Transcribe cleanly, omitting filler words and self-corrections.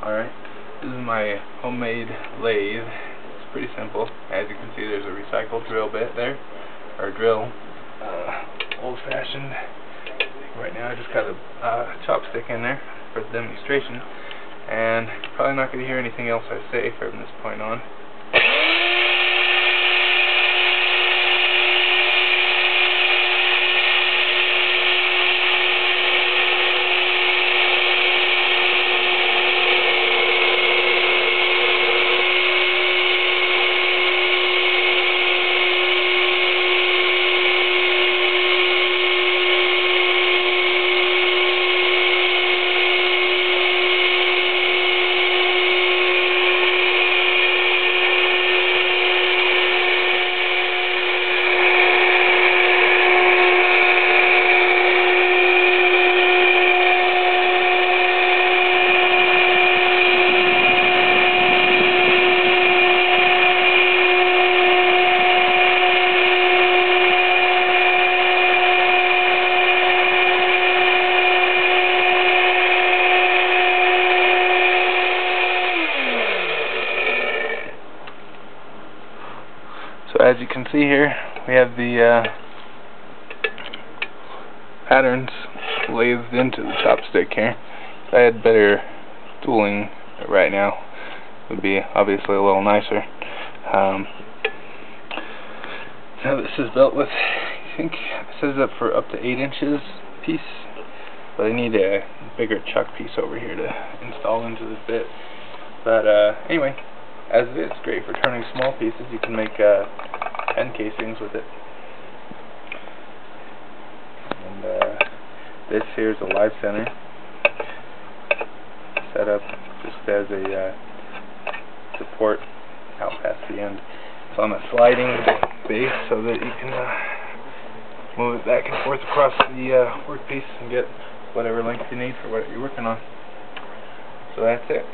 Alright, this is my homemade lathe. It's pretty simple. As you can see, there's a recycled drill bit there, or drill, old-fashioned. Right now I just got a chopstick in there for the demonstration, and probably not going to hear anything else I say from this point on. So as you can see here, we have the patterns lathed into the chopstick here. If I had better tooling right now, it would be obviously a little nicer. Now this is built with, I think it says up for up to 8 inches piece, but I need a bigger chuck piece over here to install into this bit. But anyway, as it is, it's great for turning small pieces. You can make pen casings with it. And this here is a live center set up just as a support out past the end. It's on a sliding base so that you can move it back and forth across the workpiece and get whatever length you need for what you're working on. So that's it.